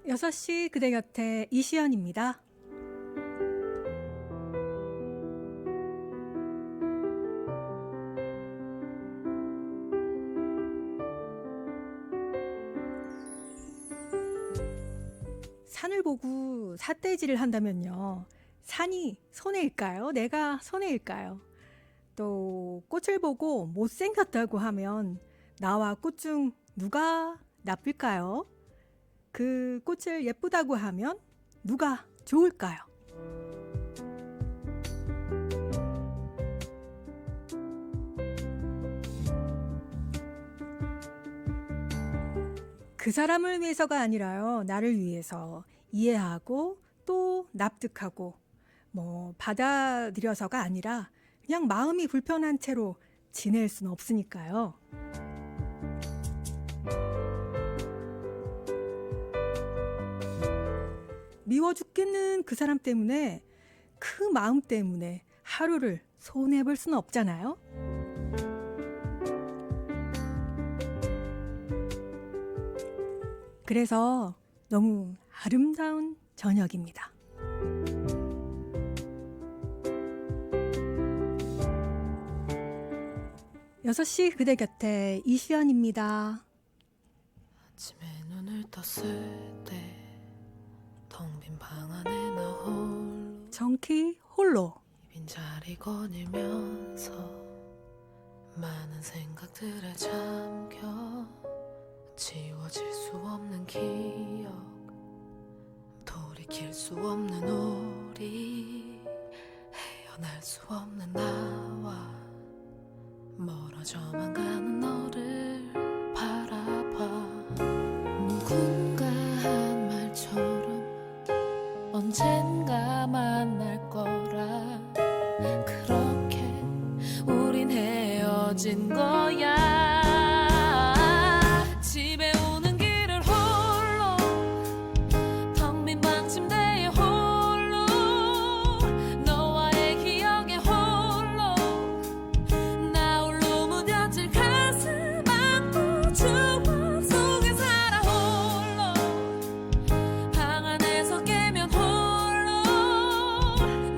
6시 그대 곁에 이시연입니다. 산을 보고 삿대질을 한다면요. 산이 손해일까요? 내가 손해일까요? 또 꽃을 보고 못생겼다고 하면 나와 꽃 중 누가 나쁠까요? 그 꽃을 예쁘다고 하면 누가 좋을까요? 그 사람을 위해서가 아니라요. 나를 위해서 이해하고 또 납득하고 받아들여서가 아니라 그냥 마음이 불편한 채로 지낼 수는 없으니까요. 미워 죽겠는 그 사람 때문에 그 마음 때문에 하루를 손해볼 수는 없잖아요. 그래서 너무 아름다운 저녁입니다. 여섯 시 그대 곁에 이시연입니다. 아침에 눈을 떴을 때 텅 빈 방 안에 나 홀로 정키 홀로. 빈자리 거닐면서 많은 생각들에 잠겨 지워질 수 없는 기억 돌이킬 수 없는 우리 헤어날 수 없는 나와 멀어져만 가는 너를 바라봐 누군가 한 말처럼 언젠가 만날 거라 그렇게 우린 헤어진 거야 집에 오는 길을 홀로 텅 빈 방 침대에 홀로 너와의 기억에 홀로 나 홀로 무뎌질 가슴 안고 추억 속에 살아 홀로 방 안에서 깨면 홀로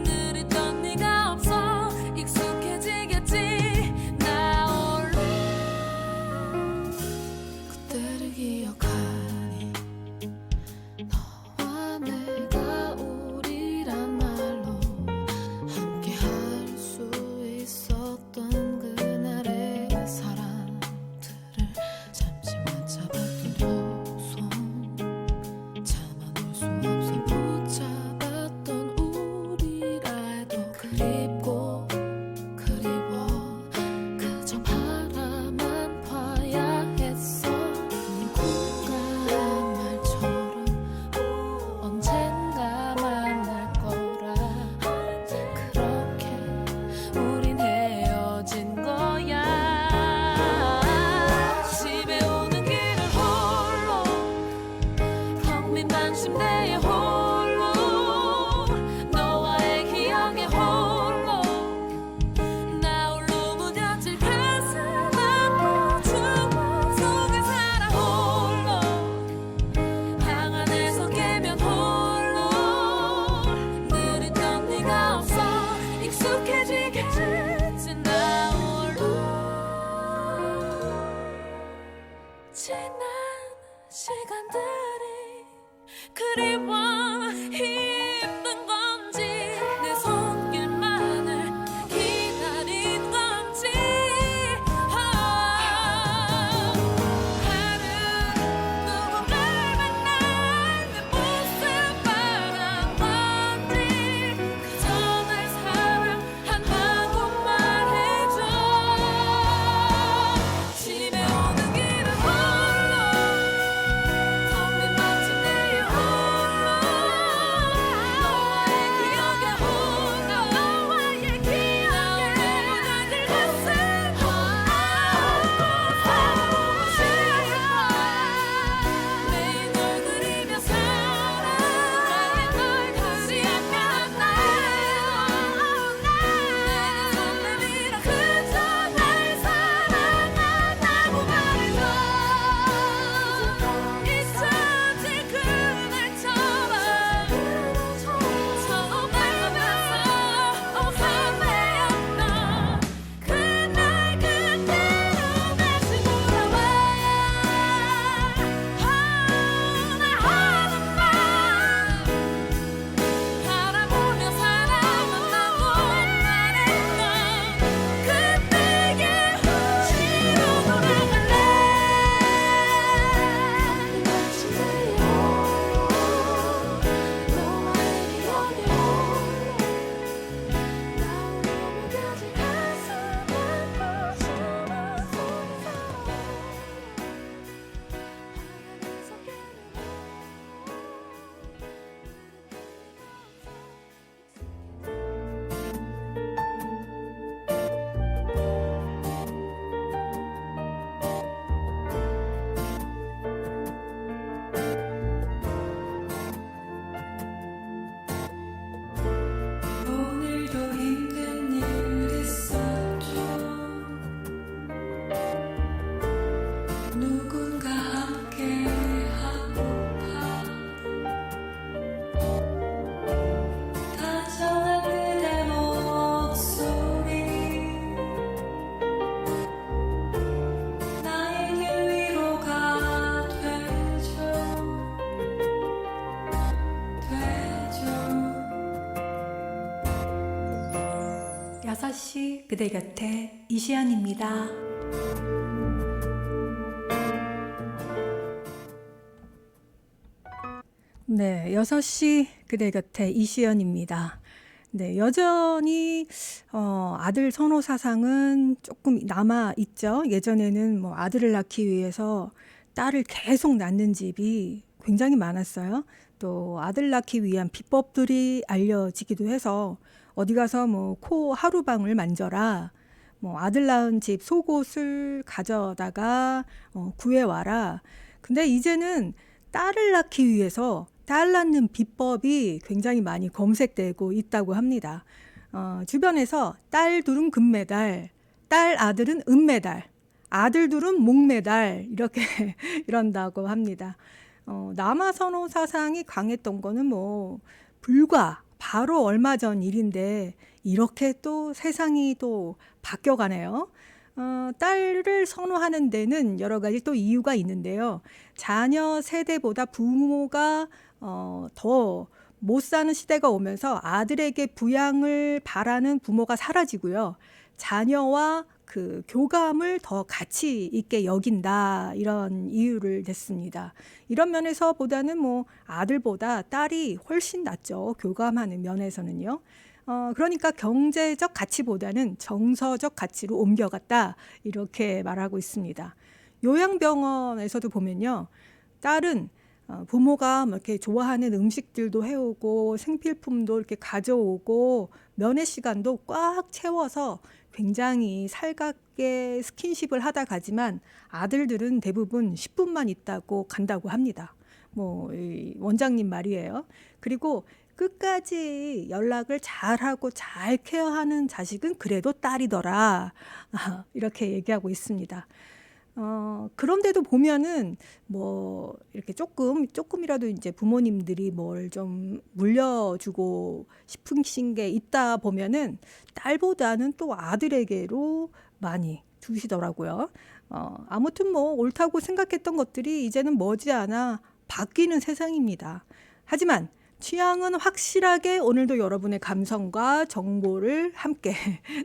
늘 있던 네가 없어 익숙해지겠지 나 홀로 그때를 기억하니 너와 내가 우리란 말로 함께 할 수 있었던 그날의 사람들을 잠시 맞잡았던 두손 참아놓을 수 없어 붙잡았던 우리라 해도 그립고 그리워 그저 바라만 봐야 했어 누군가 한 말처럼 언젠가 만날 거라 그렇게 우린 헤어진 거야 집에 오는 길을 홀로 텅 빈 방 침대에 홀로 너와의 기억에 홀로 나 홀로 무뎌질 가슴 안고 추억 속에 살아 홀로 방 안에서 깨면 홀로 늘 있던 네가 없어 익숙해지겠지 나 홀로 지난 시간들이 그리워 힘든 건지 내 손길만을 기다린 건지 하루 누군가를 만나 내 모습 바란 건지 그저 날 사랑한다고 말해줘 집에 오는 길은 홀로 텅 빈 방 침대에 홀로 그대 곁에 이시연입니다. 네, 6시 그대 곁에 이시연입니다. 네, 여전히 아들 선호 사상은 조금 남아 있죠. 예전에는 뭐 아들을 낳기 위해서 딸을 계속 낳는 집이 굉장히 많았어요. 또 아들 낳기 위한 비법들이 알려지기도 해서 어디 가서 뭐 코 하루방울 만져라, 뭐 아들 낳은 집 속옷을 가져다가 구해와라. 근데 이제는 딸을 낳기 위해서 딸 낳는 비법이 굉장히 많이 검색되고 있다고 합니다. 주변에서 딸 둘은 금메달, 딸 아들은 은메달, 아들 둘은 목메달 이렇게 이런다고 합니다. 남아 선호 사상이 강했던 거는 뭐 불과 바로 얼마 전 일인데 이렇게 또 세상이 또 바뀌어가네요. 딸을 선호하는 데는 여러 가지 또 이유가 있는데요. 자녀 세대보다 부모가 더 못 사는 시대가 오면서 아들에게 부양을 바라는 부모가 사라지고요. 자녀와 그 교감을 더 가치 있게 여긴다, 이런 이유를 냈습니다. 이런 면에서 보다는 뭐 아들보다 딸이 훨씬 낫죠. 교감하는 면에서는요. 그러니까 경제적 가치보다는 정서적 가치로 옮겨갔다, 이렇게 말하고 있습니다. 요양병원에서도 보면요, 딸은 부모가 뭐 이렇게 좋아하는 음식들도 해오고 생필품도 이렇게 가져오고 면회 시간도 꽉 채워서 굉장히 살갑게 스킨십을 하다 가지만 아들들은 대부분 10분만 있다고 간다고 합니다. 뭐 이 원장님 말이에요. 그리고 끝까지 연락을 잘하고 잘 케어하는 자식은 그래도 딸이더라. 이렇게 얘기하고 있습니다. 그런데도 보면은 뭐 이렇게 조금이라도 이제 부모님들이 뭘 좀 물려주고 싶으신 게 있다 보면은 딸보다는 또 아들에게로 많이 두시더라고요. 아무튼 뭐 옳다고 생각했던 것들이 이제는 머지않아 바뀌는 세상입니다. 하지만 취향은 확실하게 오늘도 여러분의 감성과 정보를 함께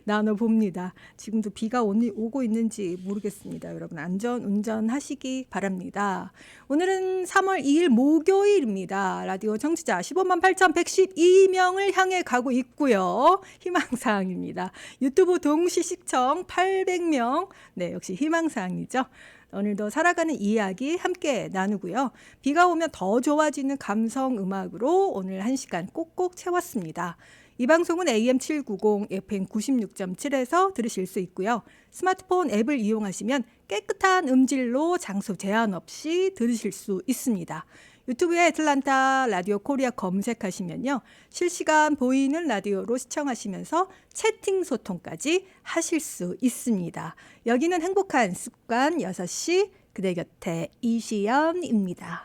나눠봅니다. 지금도 비가 오고 있는지 모르겠습니다. 여러분 안전 운전하시기 바랍니다. 오늘은 3월 2일 목요일입니다. 라디오 청취자 15만 8,112명을 향해 가고 있고요. 희망사항입니다. 유튜브 동시 시청 800명. 네, 역시 희망사항이죠. 오늘도 살아가는 이야기 함께 나누고요. 비가 오면 더 좋아지는 감성 음악으로 오늘 1시간 꼭꼭 채웠습니다. 이 방송은 AM790, FM96.7에서 들으실 수 있고요. 스마트폰 앱을 이용하시면 깨끗한 음질로 장소 제한 없이 들으실 수 있습니다. 유튜브에 애틀란타 라디오 코리아 검색하시면요, 실시간 보이는 라디오로 시청하시면서 채팅 소통까지 하실 수 있습니다. 여기는 행복한 습관 6시 그대 곁에 이시연입니다.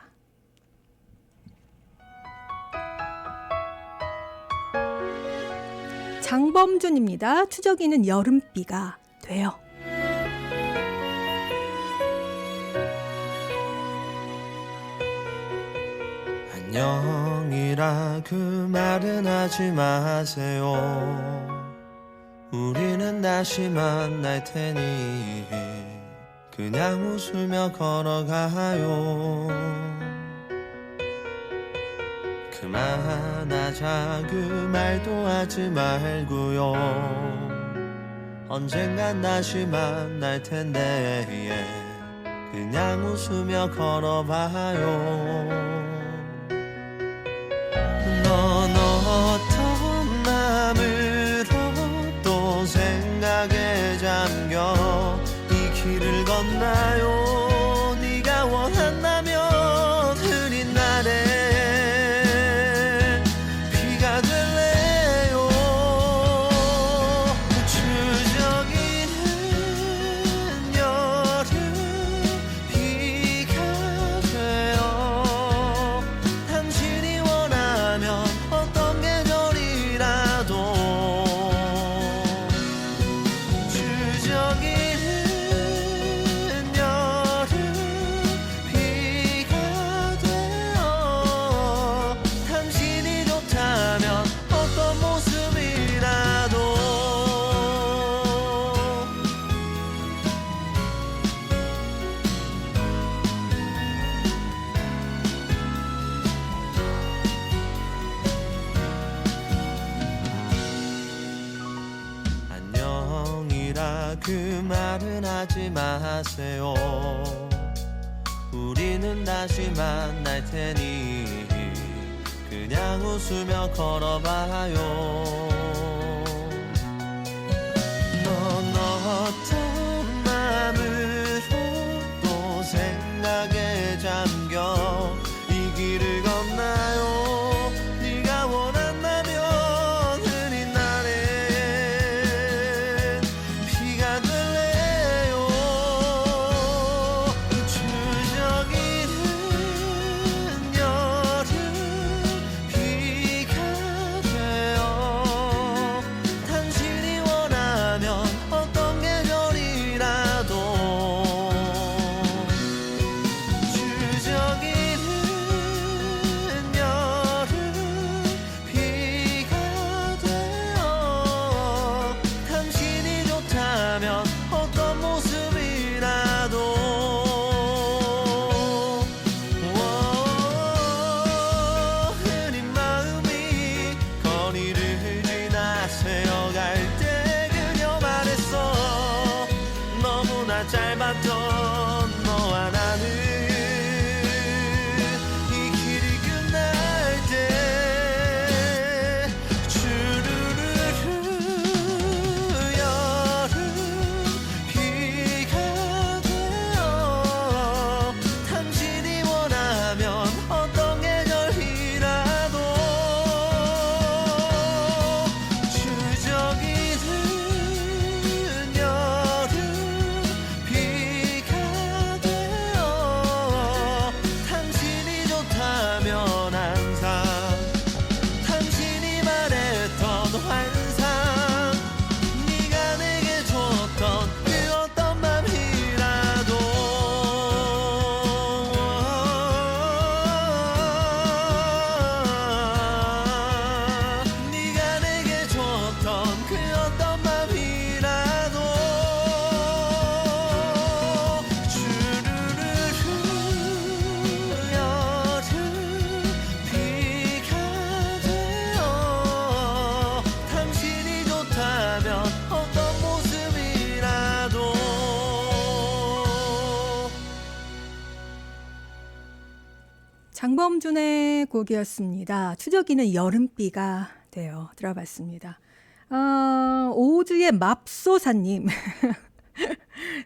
장범준입니다. 추적이는 여름비가 돼요. 안녕이라 그 말은 하지 마세요. 우리는 다시 만날 테니 그냥 웃으며 걸어가요. 그만하자 그 말도 하지 말고요. 언젠간 다시 만날 텐데 그냥 웃으며 걸어봐요. 넌 어떤 마음으로 또 생각에 잠겨 이 길을 걷나요? 네가 원한다면 흐린 날에 비가 될래요. 추적이는 여름 비가 돼요. 그 말은 하지 마세요. 우리는 다시 만날 테니 그냥 웃으며 걸어봐요. 넌 어떤 마음으로 또 생각에 잠겨 이 길을 걷나요? 네가 원한다면 흐린 날에 비가 될래요. 추적이는 여름 비가 돼요. 당신이 원하면 어떤 계절이라도 추적이는 여름 비가 돼요. 당신이 좋다면 어떤 모습이라도 흐린 마음이 거리를 지나 새어갈 때 그녀 말했어. 너무나 짧았던 너와 나는 이 길이 끝날 때 주르르르 여름 비가 돼요. 당신이 원하면 어떤 계절이라도 추적이는 여름 비가 돼요. 당신이 좋다면 항상 당신이 말했던 환상 네가 내게 줬던 그 어떤 맘이라도 네가 내게 줬던 그 어떤 맘이라도 주르르르 여름 비가 돼요. 당신이 좋다면 어떤 모습이라도 장범준의 곡이었습니다. 추적이는 여름비가 돼요. 들어봤습니다. 오주의 맙소사님.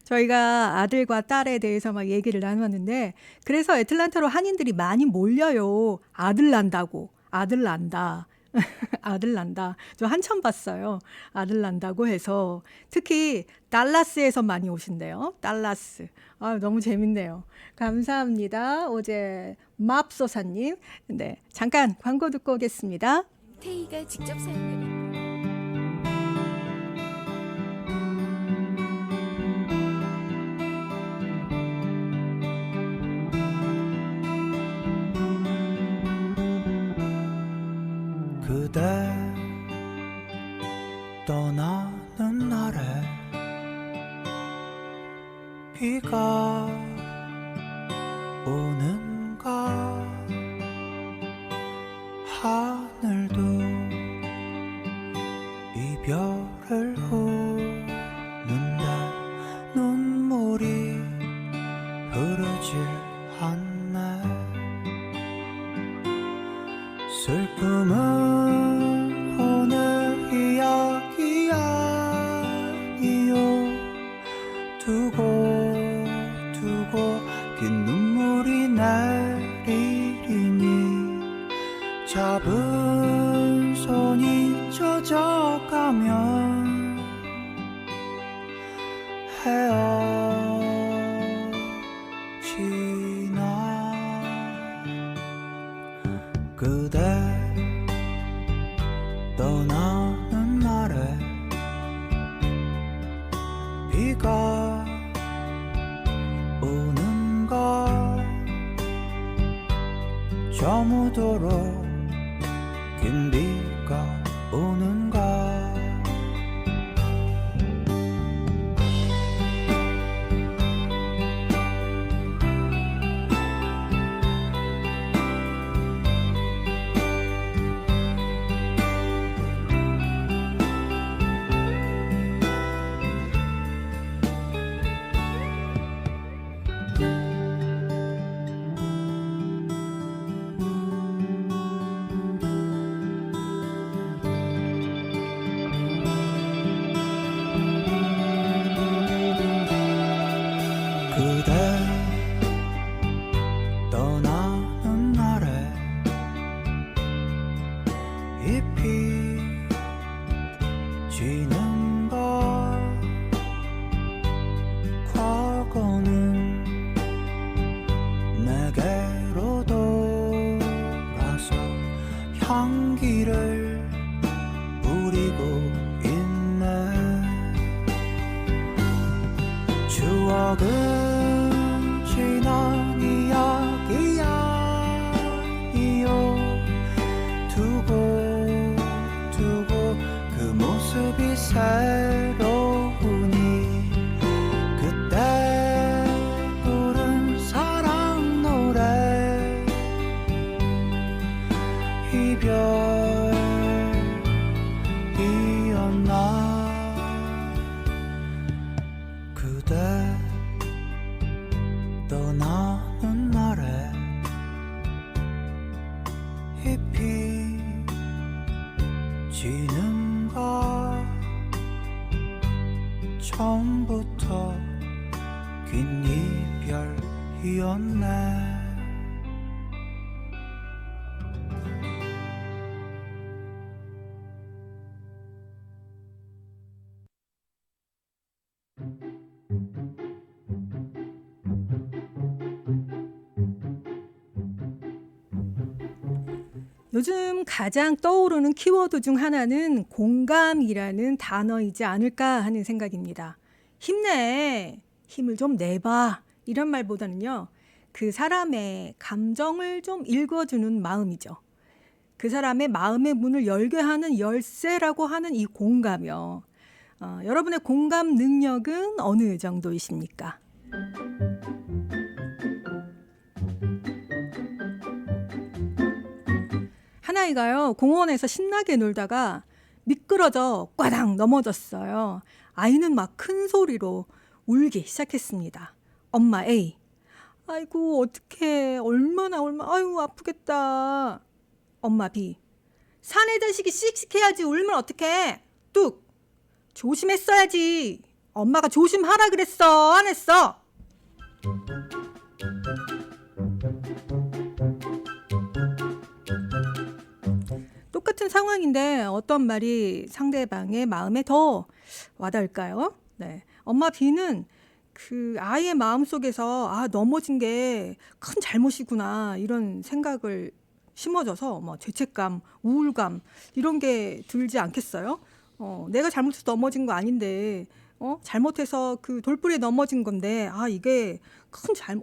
저희가 아들과 딸에 대해서 막 얘기를 나눴는데, 그래서 애틀란타로 한인들이 많이 몰려요. 아들 난다고. 아들 난다. 아들 난다. 저 한참 봤어요. 아들 난다고 해서. 특히 달라스에서 많이 오신대요. 달라스. 너무 재밌네요. 감사합니다. 어제 맙소사님. 네, 잠깐 광고 듣고 오겠습니다. 태희가 직접 사용하는 그대 떠나는 날에 비가 오는가 하늘도 이별을 우는데 눈물이 흐르질 않네. 슬픔은 오늘 이야기 아니요. 두고 긴 눈물이 내리니 잡은 손이 젖어가면 헤어지나. 그대 떠나는 날에 비가 오는가 저무도록 긴 비가 오는가. 향기를 뿌리고 있네. 추억은 지난 이야기야. 이어 두고 그 모습이 새로우니 그때 부른 사랑 노래 이별이었나. 그대 떠나는 날에 잎이 지는가. 처음부터 긴 이별이었네. 요즘 가장 떠오르는 키워드 중 하나는 공감이라는 단어이지 않을까 하는 생각입니다. 힘내, 힘을 좀 내봐, 이런 말보다는요, 그 사람의 감정을 좀 읽어주는 마음이죠. 그 사람의 마음의 문을 열게 하는 열쇠라고 하는 이 공감이요. 여러분의 공감 능력은 어느 정도이십니까? 한 아이가요, 공원에서 신나게 놀다가 미끄러져 꽈당 넘어졌어요. 아이는 막 큰 소리로 울기 시작했습니다. 엄마 A, 아이고 어떡해, 얼마나 아이고 아프겠다. 엄마 B, 사내 자식이 씩씩해야지, 울면 어떡해. 뚝, 조심했어야지. 엄마가 조심하라 그랬어, 안 했어? 똑같은 상황인데 어떤 말이 상대방의 마음에 더 와닿을까요? 네. 엄마 B는 그 아이의 마음속에서 넘어진 게 큰 잘못이구나, 이런 생각을 심어줘서 뭐 죄책감, 우울감 이런 게 들지 않겠어요? 내가 잘못해서 넘어진 거 아닌데 잘못해서 그 돌부리에 넘어진 건데 이게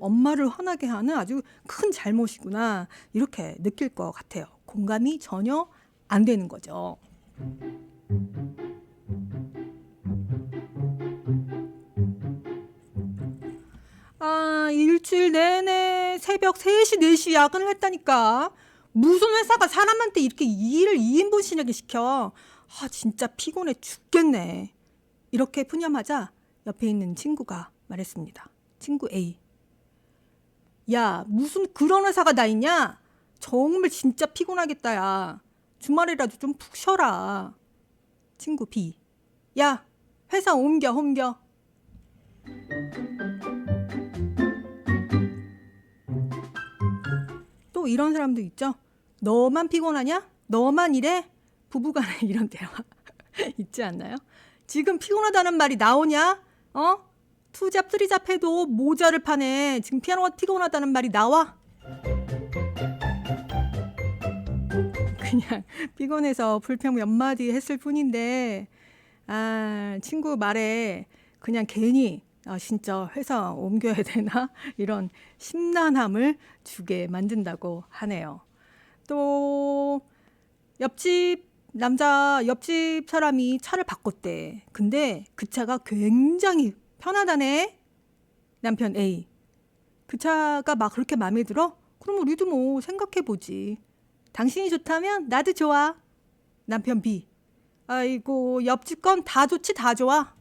엄마를 화나게 하는 아주 큰 잘못이구나, 이렇게 느낄 것 같아요. 공감이 전혀 안 되는 거죠. 일주일 내내 새벽 3시, 4시 야근을 했다니까. 무슨 회사가 사람한테 이렇게 일을 2인분씩 시켜. 진짜 피곤해 죽겠네. 이렇게 푸념하자 옆에 있는 친구가 말했습니다. 친구 A. 야, 무슨 그런 회사가 다 있냐? 정말 진짜 피곤하겠다, 야. 주말이라도 좀 푹 쉬어라. 친구 B. 야, 회사 옮겨. 또 이런 사람도 있죠. 너만 피곤하냐? 너만 이래? 부부간에 이런 대화 있지 않나요? 지금 피곤하다는 말이 나오냐? 투잡, 쓰리잡 해도 모자를 파네. 지금 피아노가 피곤하다는 말이 나와? 그냥 피곤해서 불평 몇 마디 했을 뿐인데 친구 말에 그냥 괜히 진짜 회사 옮겨야 되나? 이런 심란함을 주게 만든다고 하네요. 또 옆집 사람이 차를 바꿨대. 근데 그 차가 굉장히 편하다네. 남편 A. 그 차가 막 그렇게 마음에 들어? 그럼 우리도 뭐 생각해보지. 당신이 좋다면 나도 좋아. 남편 B. 아이고, 옆집 건 다 좋지, 다 좋아.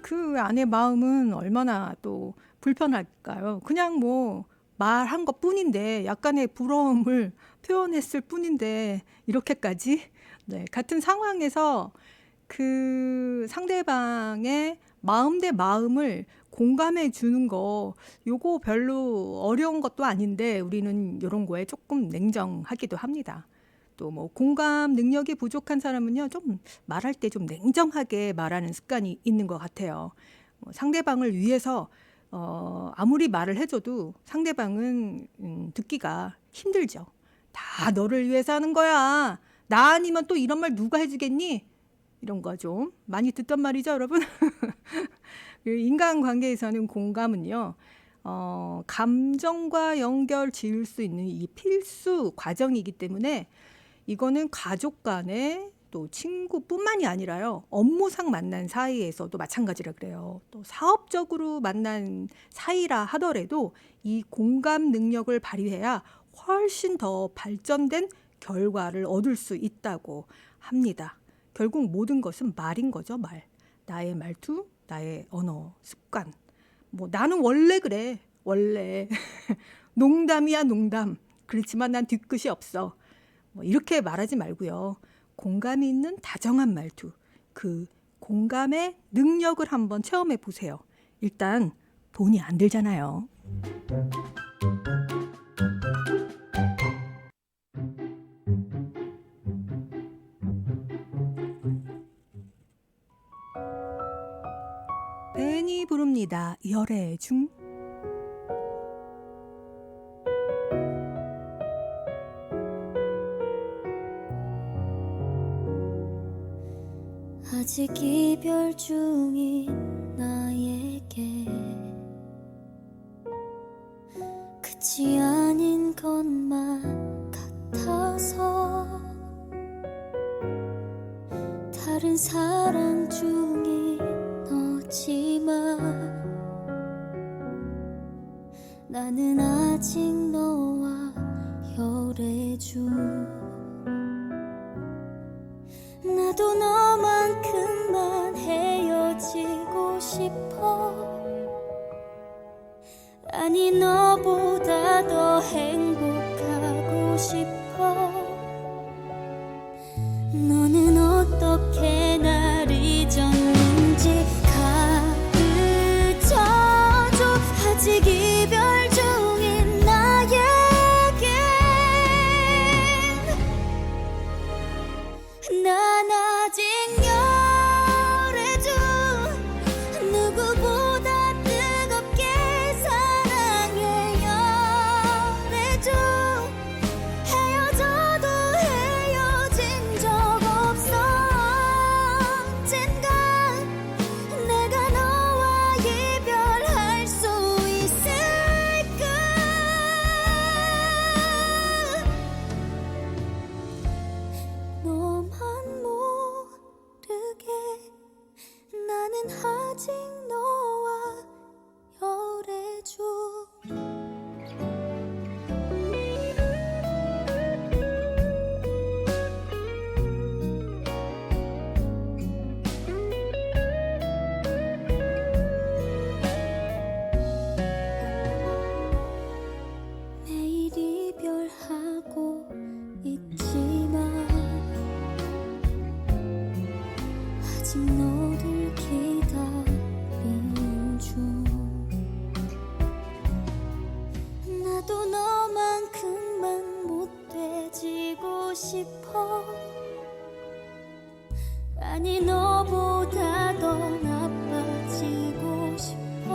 그 아내 마음은 얼마나 또 불편할까요? 그냥 뭐 말한 것 뿐인데, 약간의 부러움을 표현했을 뿐인데 이렇게까지? 네, 같은 상황에서 그 상대방의 마음 대 마음을 공감해 주는 거, 요거 별로 어려운 것도 아닌데 우리는 이런 거에 조금 냉정하기도 합니다. 또 뭐 공감 능력이 부족한 사람은요, 좀 말할 때 좀 냉정하게 말하는 습관이 있는 것 같아요. 상대방을 위해서 아무리 말을 해줘도 상대방은 듣기가 힘들죠. 다 너를 위해서 하는 거야. 나 아니면 또 이런 말 누가 해주겠니? 이런 거 좀 많이 듣던 말이죠, 여러분. 인간관계에서는 공감은요. 감정과 연결 지을 수 있는 이 필수 과정이기 때문에 이거는 가족 간에 또 친구뿐만이 아니라요. 업무상 만난 사이에서도 마찬가지라 그래요. 또 사업적으로 만난 사이라 하더라도 이 공감 능력을 발휘해야 훨씬 더 발전된 결과를 얻을 수 있다고 합니다. 결국 모든 것은 말인 거죠, 말. 나의 말투, 나의 언어, 습관. 뭐 나는 원래 그래. 원래 농담이야, 농담. 그렇지만 난 뒤끝이 없어. 뭐 이렇게 말하지 말고요. 공감이 있는 다정한 말투. 그 공감의 능력을 한번 체험해 보세요. 일단 돈이 안 들잖아요. 벤이 부릅니다. 열애 중. 아직 이별 중인 나에게 끝이 아닌 것만 같아서 다른 사랑 중인 너지만 나는 아직 너와 열애 중. 나도 너만큼만 헤어지고 싶어. 아니 너보다 더 행복하고 싶어. 너는 어떻게 날 잊었는지 가르쳐줘. 아직 이별 중인 나에겐 난 아직 열애 중. 누구보다 뜨겁게 사랑해 열애 중. 헤어져도 헤어진 적 없어. 언젠가 내가 너와 이별할 수 있을까. 너만 모르게 나는 아직 너와 열애 중. 매일 이별하고 있지만 아직 너를 기다리는 중. 나도 너만큼만 못돼지고 싶어. 아니 너보다 더 나빠지고 싶어.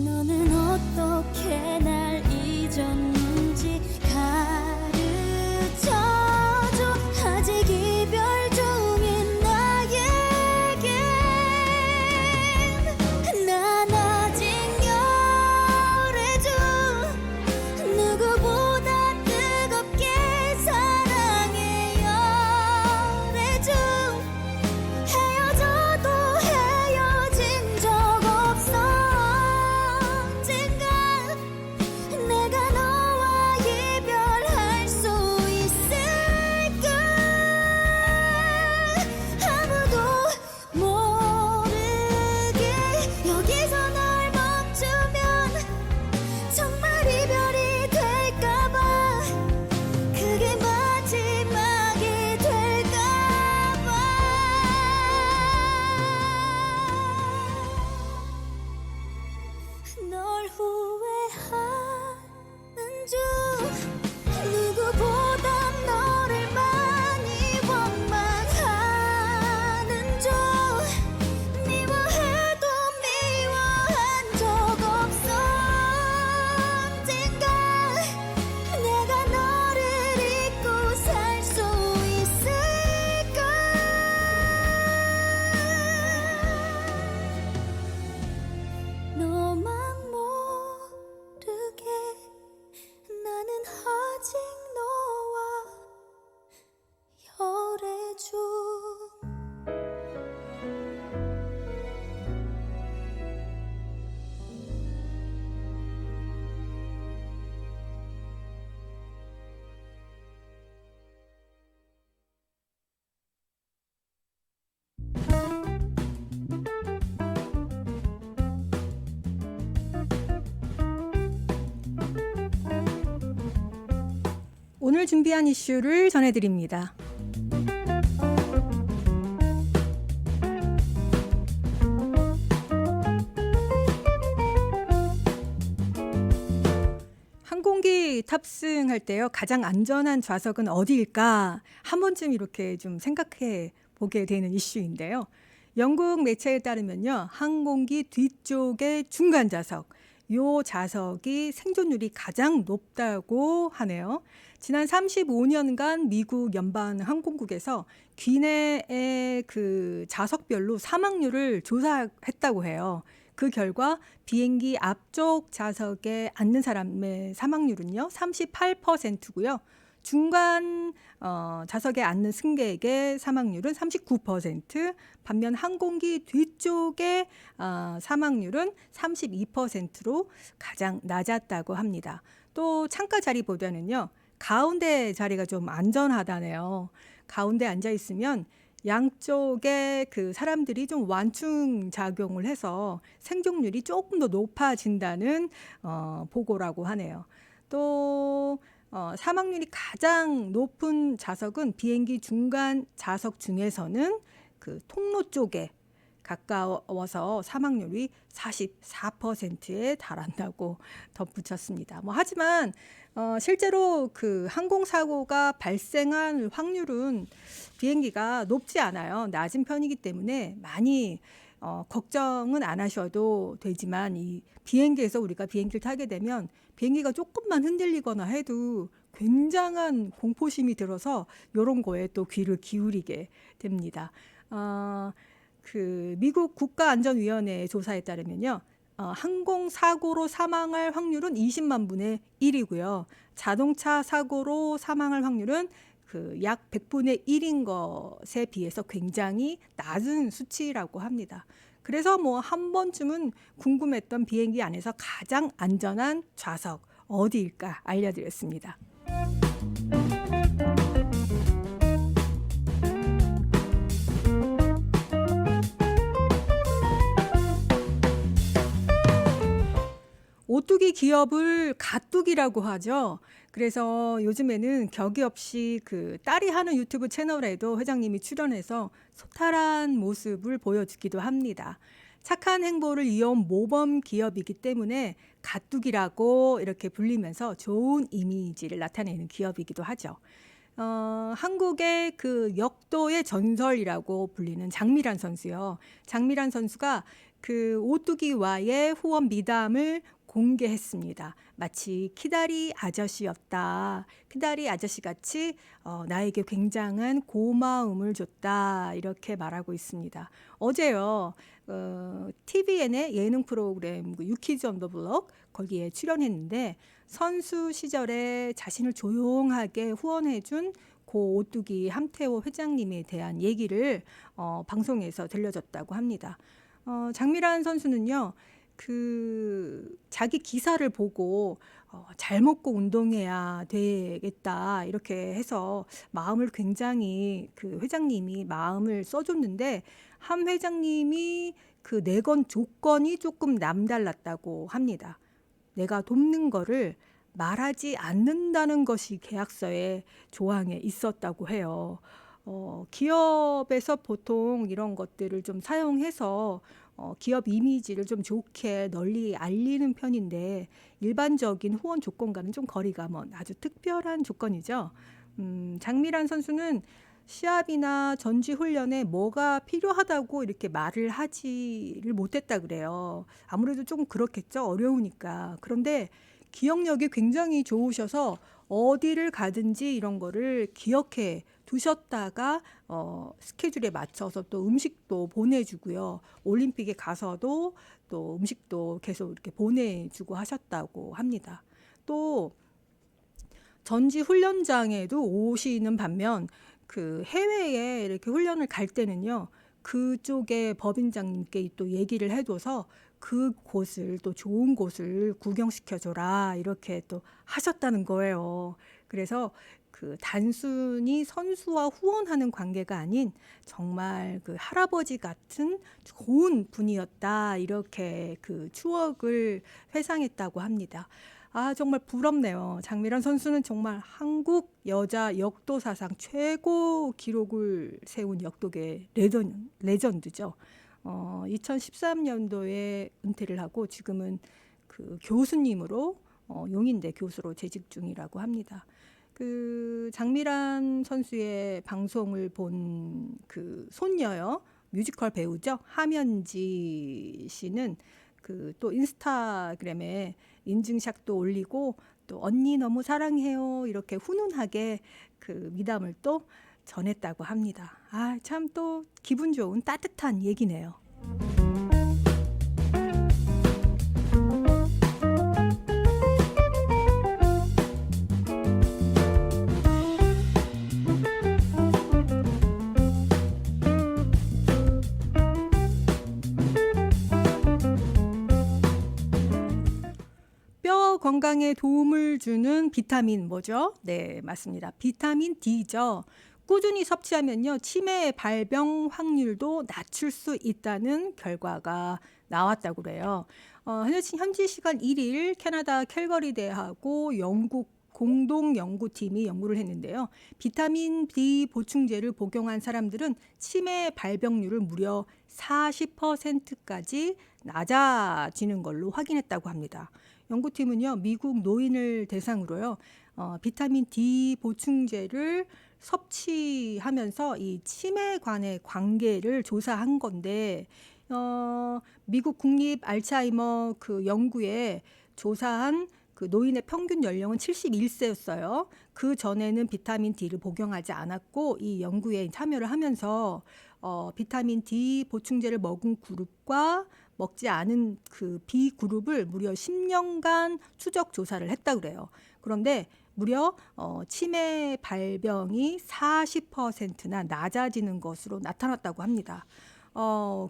너는 어떻게 날 잊었는지 가르쳐줘. 아직 이별 중인 나에겐 난 아직 열애 중. 누구보다 뜨겁게 사랑해 열애 중. 헤어져도 헤어진 적 없어. 언젠가 내가 너와 이별할 수 있을까. 아무도 모르게 여기서 널 멈추면 정말 이별이 될까봐. 그게 마지막이 될까봐. 널 후회하는 중. 누구보다 너를 많이 원망하는 중. 미워해도 오늘 준비한 이슈를 전해드립니다. 항공기 탑승할 때요, 가장 안전한 좌석은 어디일까? 한 번쯤 이렇게 좀 생각해 보게 되는 이슈인데요. 영국 매체에 따르면요, 항공기 뒤쪽의 중간 좌석, 요 좌석이 생존율이 가장 높다고 하네요. 지난 35년간 미국 연방 항공국에서 기내의 그 좌석별로 사망률을 조사했다고 해요. 그 결과 비행기 앞쪽 좌석에 앉는 사람의 사망률은요 38%고요. 중간 좌석에 앉는 승객의 사망률은 39%, 반면 항공기 뒤쪽의 사망률은 32%로 가장 낮았다고 합니다. 또 창가 자리보다는요, 가운데 자리가 좀 안전하다네요. 가운데 앉아 있으면 양쪽에 그 사람들이 좀 완충 작용을 해서 생존율이 조금 더 높아진다는 보고라고 하네요. 또 사망률이 가장 높은 좌석은 비행기 중간 좌석 중에서는 그 통로 쪽에 가까워서 사망률이 44%에 달한다고 덧붙였습니다. 하지만 실제로 그 항공사고가 발생할 확률은 비행기가 높지 않아요. 낮은 편이기 때문에 많이 걱정은 안 하셔도 되지만, 이 비행기에서 우리가 비행기를 타게 되면 비행기가 조금만 흔들리거나 해도 굉장한 공포심이 들어서 이런 거에 또 귀를 기울이게 됩니다. 그 미국 국가안전위원회 조사에 따르면요, 항공사고로 사망할 확률은 20만 분의 1이고요. 자동차 사고로 사망할 확률은 그 약 100분의 1인 것에 비해서 굉장히 낮은 수치라고 합니다. 그래서 한 번쯤은 궁금했던 비행기 안에서 가장 안전한 좌석 어디일까 알려드렸습니다. 오뚜기 기업을 가뚜기라고 하죠. 그래서 요즘에는 격이 없이 그 딸이 하는 유튜브 채널에도 회장님이 출연해서 소탈한 모습을 보여주기도 합니다. 착한 행보를 이어온 모범 기업이기 때문에 가뚜기라고 이렇게 불리면서 좋은 이미지를 나타내는 기업이기도 하죠. 한국의 그 역도의 전설이라고 불리는 장미란 선수요. 장미란 선수가 그 오뚜기와의 후원 미담을 공개했습니다. 마치 키다리 아저씨였다. 키다리 아저씨 같이 나에게 굉장한 고마움을 줬다. 이렇게 말하고 있습니다. 어제요, TVN의 예능 프로그램 유키즈 온 더 블록 거기에 출연했는데, 선수 시절에 자신을 조용하게 후원해준 고 오뚜기 함태호 회장님에 대한 얘기를 방송에서 들려줬다고 합니다. 장미란 선수는요, 그 자기 기사를 보고 잘 먹고 운동해야 되겠다 이렇게 해서 마음을 굉장히 그 회장님이 마음을 써줬는데, 한 회장님이 그 내건 조건이 조금 남달랐다고 합니다. 내가 돕는 거를 말하지 않는다는 것이 계약서에 조항에 있었다고 해요. 기업에서 보통 이런 것들을 좀 사용해서 기업 이미지를 좀 좋게 널리 알리는 편인데, 일반적인 후원 조건과는 좀 거리가 먼 아주 특별한 조건이죠. 장미란 선수는 시합이나 전지 훈련에 뭐가 필요하다고 이렇게 말을 하지를 못했다 그래요. 아무래도 좀 그렇겠죠. 어려우니까. 그런데 기억력이 굉장히 좋으셔서 어디를 가든지 이런 거를 기억해 두셨다가 스케줄에 맞춰서 또 음식도 보내주고요. 올림픽에 가서도 또 음식도 계속 이렇게 보내주고 하셨다고 합니다. 또 전지 훈련장에도 오시는 반면 그 해외에 이렇게 훈련을 갈 때는요, 그쪽의 법인장님께 또 얘기를 해둬서 그 곳을 또 좋은 곳을 구경시켜줘라 이렇게 또 하셨다는 거예요. 그래서 그 단순히 선수와 후원하는 관계가 아닌 정말 그 할아버지 같은 좋은 분이었다 이렇게 그 추억을 회상했다고 합니다. 정말 부럽네요. 장미란 선수는 정말 한국 여자 역도 사상 최고 기록을 세운 역도계 레전드죠. 2013년도에 은퇴를 하고 지금은 그 교수님으로 용인대 교수로 재직 중이라고 합니다. 그 장미란 선수의 방송을 본 그 손녀요, 뮤지컬 배우죠, 하면지 씨는 그 또 인스타그램에 인증샷도 올리고 또 언니 너무 사랑해요 이렇게 훈훈하게 그 미담을 또 전했다고 합니다. 참 또 기분 좋은 따뜻한 얘기네요. 뼈 건강에 도움을 주는 비타민 뭐죠? 네, 맞습니다. 비타민 D죠. 꾸준히 섭취하면요, 치매 발병 확률도 낮출 수 있다는 결과가 나왔다고 그래요. 현지 시간 1일 캐나다 캘거리 대하고 영국 공동 연구팀이 연구를 했는데요. 비타민 D 보충제를 복용한 사람들은 치매 발병률을 무려 40%까지 낮아지는 걸로 확인했다고 합니다. 연구팀은요, 미국 노인을 대상으로요, 비타민 D 보충제를 섭취하면서 이 치매관의 관계를 조사한 건데, 미국 국립 알츠하이머 그 연구에 조사한 그 노인의 평균 연령은 71세였어요. 그 전에는 비타민 D를 복용하지 않았고, 이 연구에 참여를 하면서 비타민 D 보충제를 먹은 그룹과 먹지 않은 그 B 그룹을 무려 10년간 추적 조사를 했다 그래요. 그런데 무려 치매 발병이 40%나 낮아지는 것으로 나타났다고 합니다.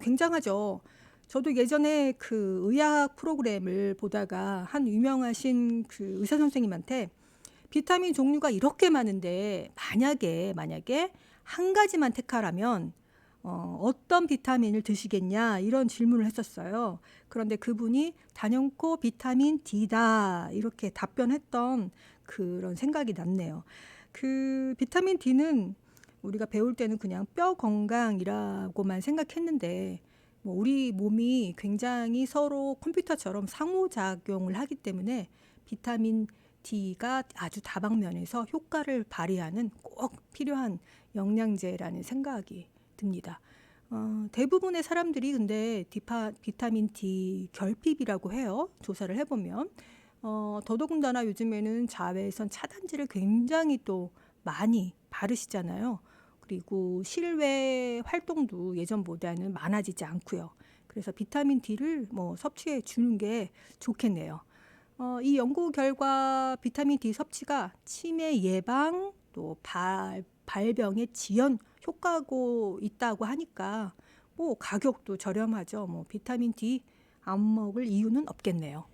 굉장하죠. 저도 예전에 그 의학 프로그램을 보다가 한 유명하신 그 의사 선생님한테 비타민 종류가 이렇게 많은데 만약에 한 가지만 택하라면 어떤 비타민을 드시겠냐 이런 질문을 했었어요. 그런데 그분이 단연코 비타민 D다 이렇게 답변했던 그런 생각이 났네요. 그 비타민 D는 우리가 배울 때는 그냥 뼈 건강이라고만 생각했는데 우리 몸이 굉장히 서로 컴퓨터처럼 상호작용을 하기 때문에 비타민 D가 아주 다방면에서 효과를 발휘하는 꼭 필요한 영양제라는 생각이 듭니다. 대부분의 사람들이 근데 비타민 D 결핍이라고 해요. 조사를 해보면. 더더군다나 요즘에는 자외선 차단제를 굉장히 또 많이 바르시잖아요. 그리고 실외 활동도 예전보다는 많아지지 않고요. 그래서 비타민 D를 섭취해 주는 게 좋겠네요. 이 연구 결과 비타민 D 섭취가 치매 예방 또 발병의 지연 효과고 있다고 하니까 가격도 저렴하죠. 비타민 D 안 먹을 이유는 없겠네요.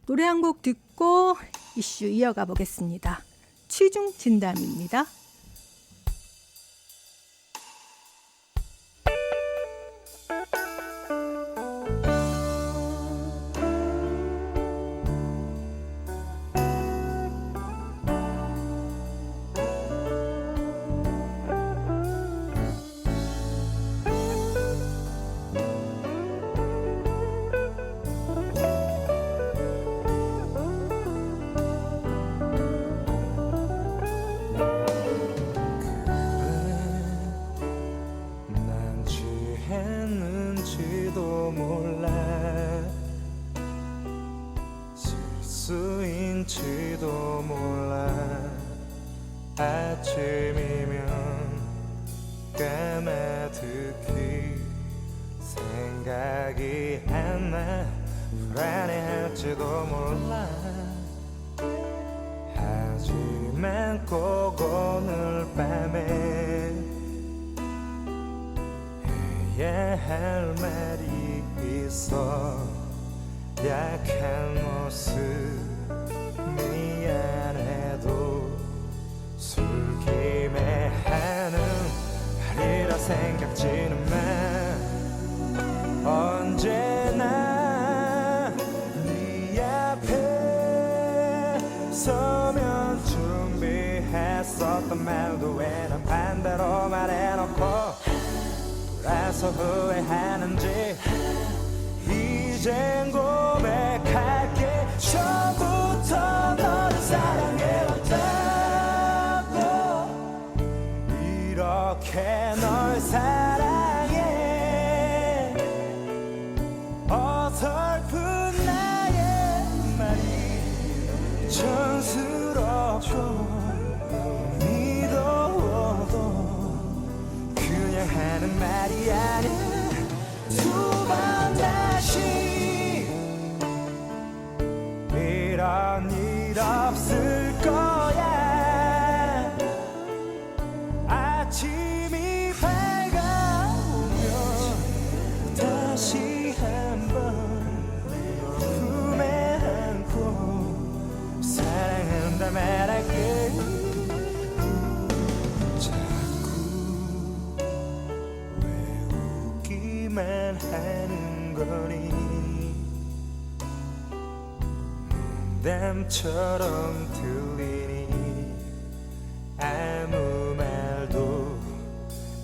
노래 한 곡 듣고 이슈 이어가 보겠습니다. 취중 진담입니다. 난 취했는지도 몰라 실수인지도 몰라 아침이면 까마득히 생각이 안 나 불안해할지도 몰라 하지만 꼭 오늘 밤에 해야 할 말이 있어 약한 모습 미안해도 느껴지는 맘 언제나 네 앞에 서면 준비했었던 말도 왜 난 반대로 말해놓고 돌아서 후회하는지 이젠 고백할게 처음부터 너를 사랑해왔다고 이렇게 널 사랑해 어설픈 나의 말이 촌스럽고 믿어도 그냥 하는 말이 아니야 두 번 다시 이런 일 없을 거야 아침이 밝아오면 다시 한번 품에 안고 사랑한다 말할게 자꾸 외우기만 하는 거니 농담처럼 들리니 아무 말도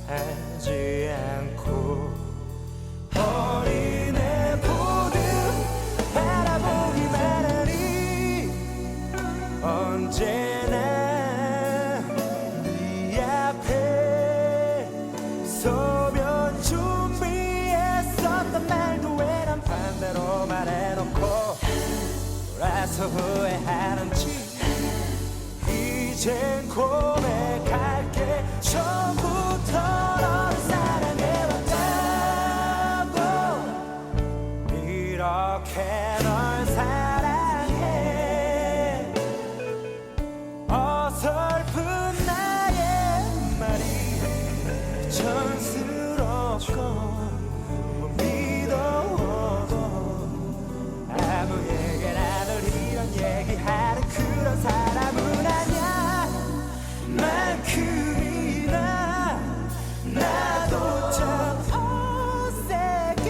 하지 않고 어린애 보듯 바라보기만 하니 언제나 네 앞에 서면 준비했었던 말도 왜 난 반대로 말해놓고 돌아서 후회하는지 이젠 고백할게 처음부터 너를 사랑해왔다고 이렇게 널 사랑해 어설픈 나의 말이 촌스럽고 아무 얘기나 늘 이런 얘기하는 그런 사람은 아니야 만큼이나 나도 참 어색해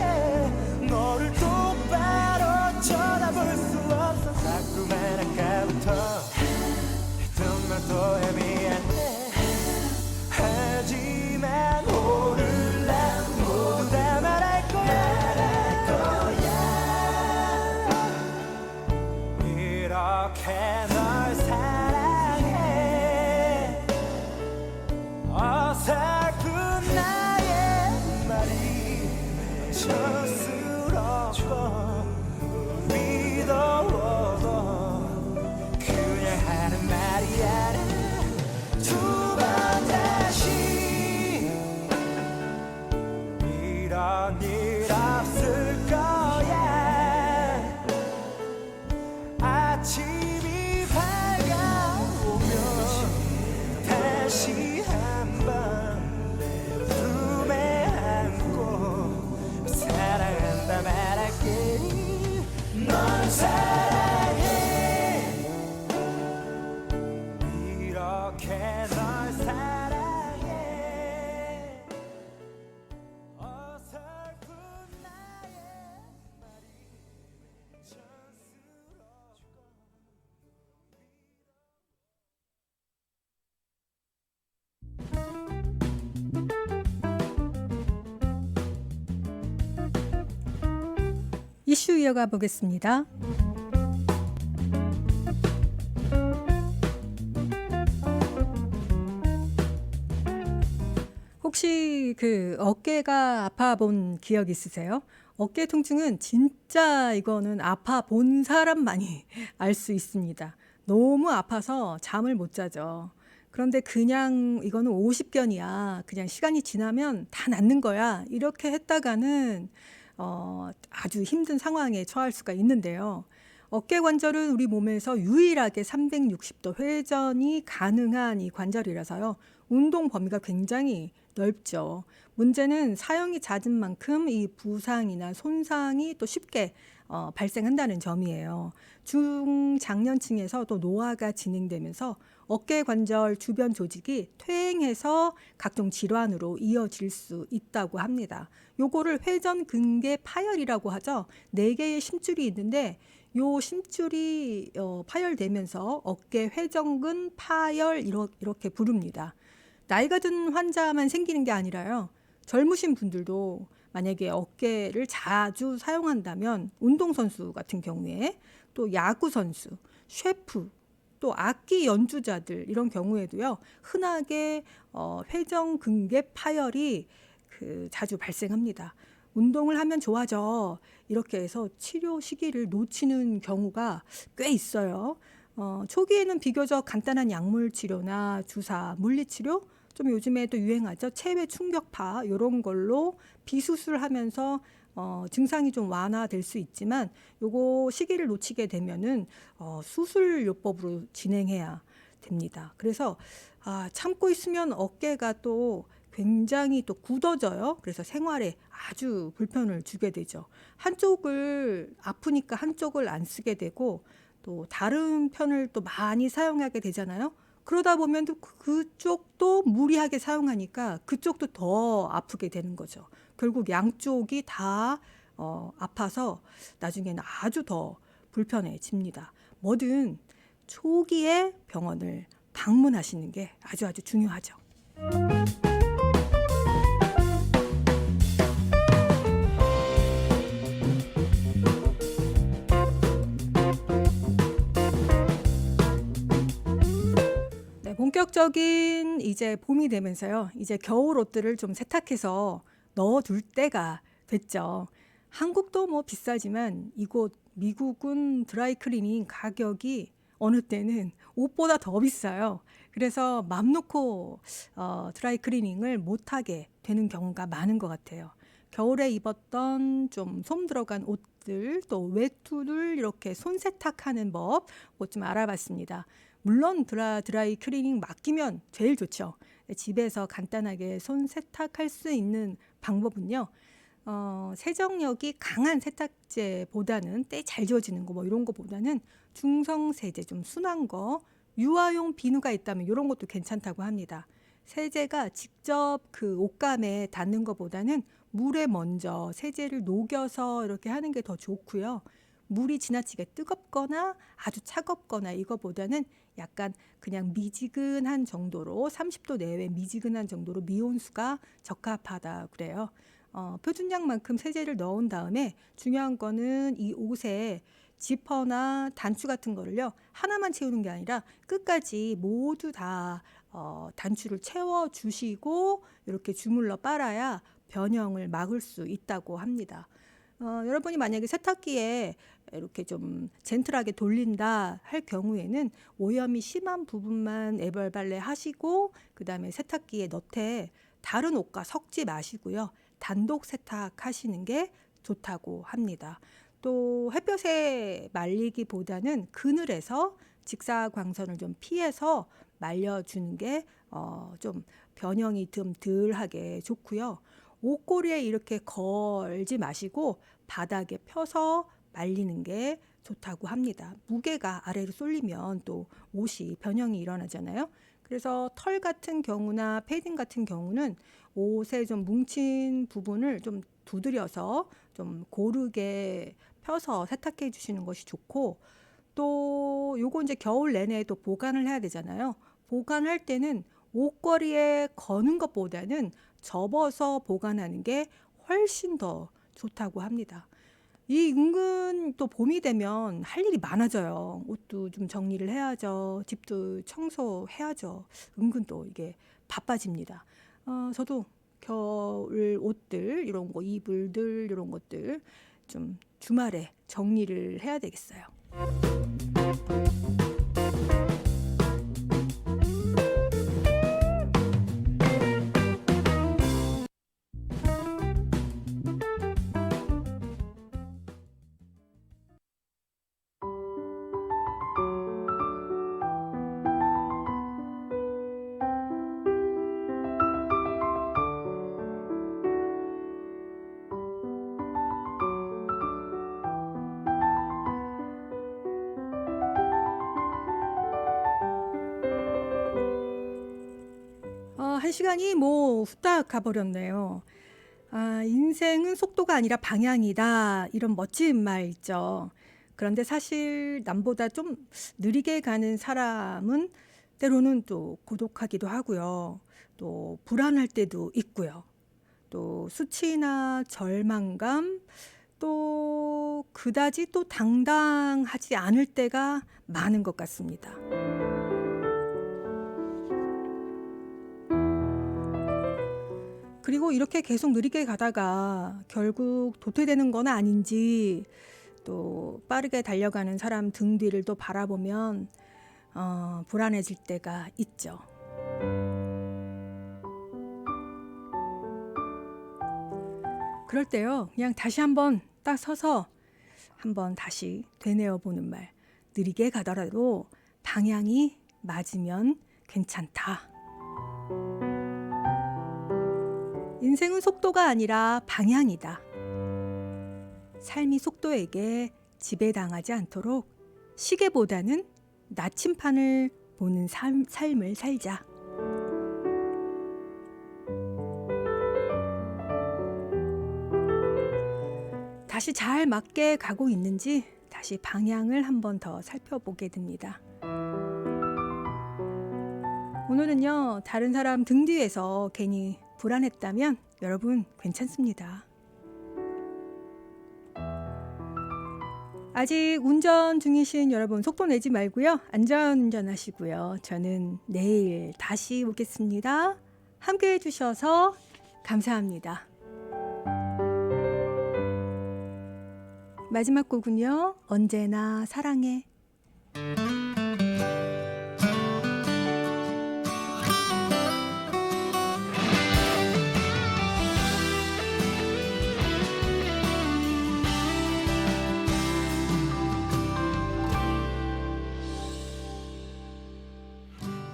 너를 똑바로 쳐다볼 수 없어 자꾸만 아까부터 했던 말도 애매한데 하지만 오늘 난 모두 다 말할 거야 이렇게 널 사랑해 어설픈 나의 말이 촌스럽고 믿어도 그냥 하는 말이 아니야 두 번 다시 이런 일 없을 거야 아침이 밝아오면 다시 한번 내 품에 안고 사랑한다 말할게 널 사랑해 이렇게 널 사랑해 어설픈 나의 말이 촌스럽고 이슈 이어가 보겠습니다. 혹시 그 어깨가 아파 본 기억 있으세요? 어깨 통증은 진짜 이거는 아파 본 사람만이 알 수 있습니다. 너무 아파서 잠을 못 자죠. 그런데 그냥 이거는 50견이야. 그냥 시간이 지나면 다 낫는 거야. 이렇게 했다가는 아주 힘든 상황에 처할 수가 있는데요. 어깨 관절은 우리 몸에서 유일하게 360도 회전이 가능한 이 관절이라서요. 운동 범위가 굉장히 넓죠. 문제는 사용이 잦은 만큼 이 부상이나 손상이 또 쉽게 발생한다는 점이에요. 중장년층에서 또 노화가 진행되면서 어깨 관절 주변 조직이 퇴행해서 각종 질환으로 이어질 수 있다고 합니다. 요거를 회전근개 파열이라고 하죠. 4개의 심줄이 있는데 요 심줄이 파열되면서 어깨 회전근 파열 이렇게 부릅니다. 나이가 든 환자만 생기는 게 아니라요. 젊으신 분들도 만약에 어깨를 자주 사용한다면 운동선수 같은 경우에 또 야구선수, 셰프, 또 악기 연주자들 이런 경우에도요. 흔하게 회전근개 파열이 자주 발생합니다. 운동을 하면 좋아져 이렇게 해서 치료 시기를 놓치는 경우가 꽤 있어요. 초기에는 비교적 간단한 약물 치료나 주사, 물리치료, 좀 요즘에 또 유행하죠. 체외 충격파 이런 걸로 비수술하면서 증상이 좀 완화될 수 있지만 요거 시기를 놓치게 되면은 수술요법으로 진행해야 됩니다. 그래서 참고 있으면 어깨가 또 굉장히 또 굳어져요. 그래서 생활에 아주 불편을 주게 되죠. 한쪽을 아프니까 한쪽을 안 쓰게 되고 또 다른 편을 또 많이 사용하게 되잖아요. 그러다 보면 또 그쪽도 무리하게 사용하니까 그쪽도 더 아프게 되는 거죠. 결국 양쪽이 다 아파서 나중에는 아주 더 불편해집니다. 뭐든 초기에 병원을 방문하시는 게 아주 중요하죠. 네, 본격적인 이제 봄이 되면서요. 이제 겨울 옷들을 좀 세탁해서 넣어둘 때가 됐죠. 한국도 뭐 비싸지만 이곳 미국은 드라이클리닝 가격이 어느 때는 옷보다 더 비싸요. 그래서 맘 놓고 드라이클리닝을 못하게 되는 경우가 많은 것 같아요. 겨울에 입었던 좀 솜 들어간 옷들 또 외투를 이렇게 손 세탁하는 법 그것 좀 알아봤습니다. 물론 드라이 클리닝 맡기면 제일 좋죠. 집에서 간단하게 손 세탁할 수 있는 방법은요. 세정력이 강한 세탁제보다는 때 잘 지워지는 거 뭐 이런 거보다는 중성 세제 좀 순한 거 유아용 비누가 있다면 이런 것도 괜찮다고 합니다. 세제가 직접 그 옷감에 닿는 것보다는 물에 먼저 세제를 녹여서 이렇게 하는 게 더 좋고요. 물이 지나치게 뜨겁거나 아주 차갑거나 이거보다는 약간 그냥 미지근한 정도로 30도 내외 미지근한 정도로 미온수가 적합하다 그래요. 표준량만큼 세제를 넣은 다음에 중요한 거는 이 옷에 지퍼나 단추 같은 거를요 하나만 채우는 게 아니라 끝까지 모두 다 단추를 채워 주시고 이렇게 주물러 빨아야 변형을 막을 수 있다고 합니다. 여러분이 만약에 세탁기에 이렇게 좀 젠틀하게 돌린다 할 경우에는 오염이 심한 부분만 애벌 발레 하시고 그 다음에 세탁기에 넣되 다른 옷과 섞지 마시고요. 단독 세탁하시는 게 좋다고 합니다. 또 햇볕에 말리기보다는 그늘에서 직사광선을 좀 피해서 말려주는 게 좀 변형이 좀 덜하게 좋고요. 옷꼬리에 이렇게 걸지 마시고 바닥에 펴서 말리는 게 좋다고 합니다. 무게가 아래로 쏠리면 또 옷이 변형이 일어나잖아요. 그래서 털 같은 경우나 패딩 같은 경우는 옷에 좀 뭉친 부분을 좀 두드려서 좀 고르게 펴서 세탁해 주시는 것이 좋고 또 요거 이제 겨울 내내 또 보관을 해야 되잖아요. 보관할 때는 옷걸이에 거는 것보다는 접어서 보관하는 게 훨씬 더 좋다고 합니다. 이 은근 또 봄이 되면 할 일이 많아져요. 옷도 좀 정리를 해야죠. 집도 청소해야죠. 은근 또 이게 바빠집니다. 저도 겨울 옷들 이런 거 이불들 이런 것들 좀 주말에 정리를 해야 되겠어요. 한 시간이 뭐 후딱 가버렸네요. 아, 인생은 속도가 아니라 방향이다. 이런 멋진 말 있죠. 그런데 사실 남보다 좀 느리게 가는 사람은 때로는 또 고독하기도 하고요. 또 불안할 때도 있고요. 또 수치나 절망감, 또 그다지 또 당당하지 않을 때가 많은 것 같습니다. 그리고 이렇게 계속 느리게 가다가 결국 도태되는 건 아닌지, 또 빠르게 달려가는 사람 등 뒤를 또 바라보면 불안해질 때가 있죠. 그럴 때요, 그냥 다시 한번 딱 서서 한번 다시 되뇌어 보는 말. 느리게 가더라도 방향이 맞으면 괜찮다. 인생은 속도가 아니라 방향이다. 삶이 속도에게 지배당하지 않도록 시계보다는 나침판을 보는 삶을 살자. 다시 잘 맞게 가고 있는지 다시 방향을 한 번 더 살펴보게 됩니다. 오늘은요, 다른 사람 등 뒤에서 괜히 불안했다면 여러분 괜찮습니다. 아직 운전 중이신 여러분 속도 내지 말고요. 안전운전 하시고요. 저는 내일 다시 오겠습니다. 함께 해주셔서 감사합니다. 마지막 곡은요, 언제나 사랑해.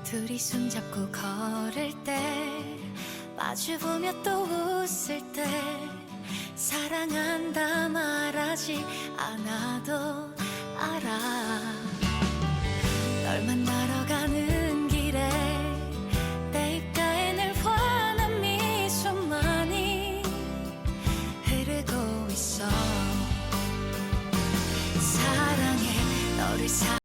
둘이 손잡고 걸을 때 마주보며 또 웃을 때 사랑한다 말하지 않아도 알아. 널 만나러 가는 길에 내 입가에 늘 환한 미소만이 흐르고 있어. 사랑해 너를